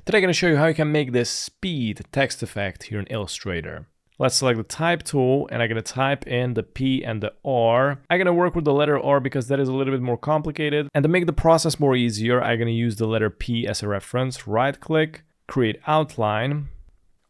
Today I'm going to show you how you can make this speed text effect here in Illustrator. Let's select the type tool and I'm going to type in the P and the R. I'm going to work with the letter R because that is a little bit more complicated. And to make the process more easier, I'm going to use the letter P as a reference. Right click, create outline,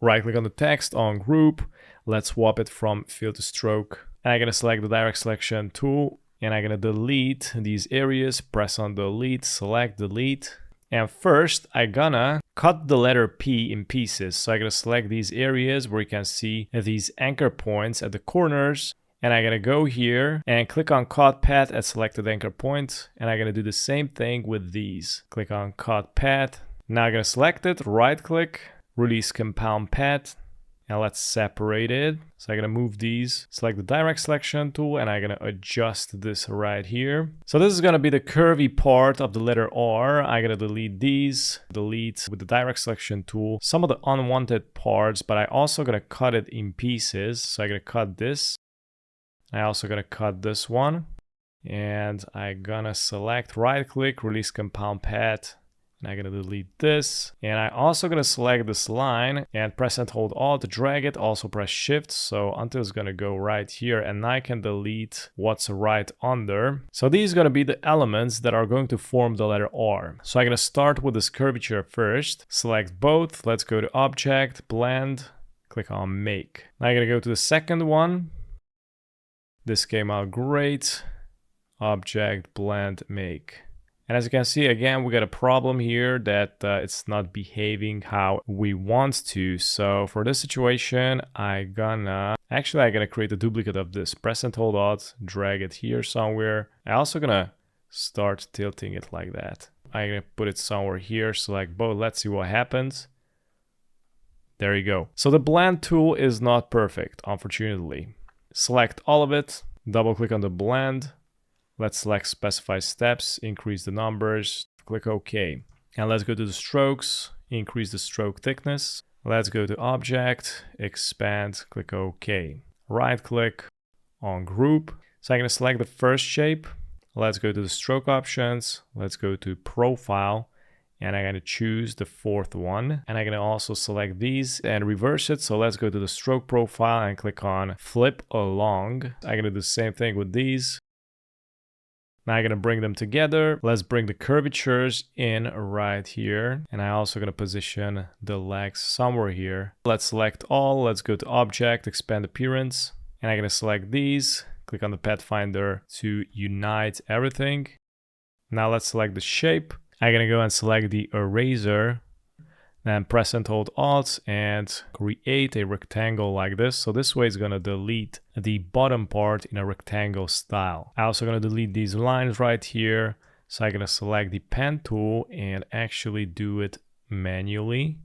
right click on the text, on group. Let's swap it from fill to stroke. And I'm going to select the direct selection tool and I'm going to delete these areas, press on delete, select delete. And first, I'm gonna cut the letter P in pieces. So I'm gonna select these areas where you can see these anchor points at the corners. And I'm gonna go here and click on cut path at selected anchor point. And I'm gonna do the same thing with these. Click on cut path. Now I'm gonna select it, right click, release compound path. And let's separate it. So I'm gonna move these, select the direct selection tool, and I'm gonna adjust this right here. So this is gonna be the curvy part of the letter R. I'm gonna delete these, delete with the direct selection tool some of the unwanted parts, but I'm also gonna cut it in pieces. So I'm gonna cut this. I'm also gonna cut this one. And I'm gonna select right click, release compound path. And I'm gonna delete this. And I'm also gonna select this line and press and hold Alt to drag it, also press Shift. So until it's gonna go right here, and I can delete what's right under. So these are gonna be the elements that are going to form the letter R. So I'm gonna start with this curvature first, select both. Let's go to Object, Blend, click on Make. Now I'm gonna go to the second one. This came out great. Object, Blend, Make. And as you can see, again, we got a problem here that it's not behaving how we want to. So for this situation, I'm gonna create a duplicate of this. Press and hold Alt, drag it here somewhere. I'm also gonna start tilting it like that. I'm gonna put it somewhere here, select both. Let's see what happens. There you go. So the blend tool is not perfect, unfortunately. Select all of it, double click on the blend. Let's select specify steps, increase the numbers, click OK. And let's go to the strokes, increase the stroke thickness. Let's go to object, expand, click OK. Right click on group. So I'm going to select the first shape. Let's go to the stroke options. Let's go to profile. And I'm going to choose the fourth one. And I'm going to also select these and reverse it. So let's go to the stroke profile and click on flip along. I'm going to do the same thing with these. Now I'm going to bring them together. Let's bring the curvatures in right here. And I'm also going to position the legs somewhere here. Let's select all. Let's go to Object, Expand Appearance. And I'm going to select these. Click on the Pathfinder to unite everything. Now let's select the shape. I'm going to go and select the eraser. Then press and hold Alt and create a rectangle like this. So this way it's going to delete the bottom part in a rectangle style. I'm also going to delete these lines right here. So I'm going to select the pen tool and actually do it manually.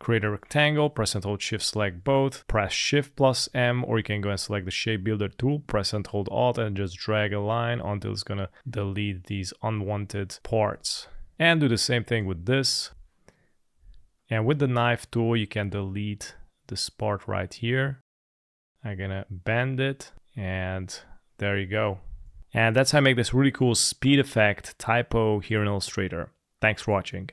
Create a rectangle, press and hold Shift, select both, press Shift plus M, or you can go and select the shape builder tool, press and hold Alt and just drag a line until it's going to delete these unwanted parts. And do the same thing with this. And with the knife tool, you can delete this part right here. I'm gonna bend it and there you go. And that's how I make this really cool speed effect typo here in Illustrator. Thanks for watching.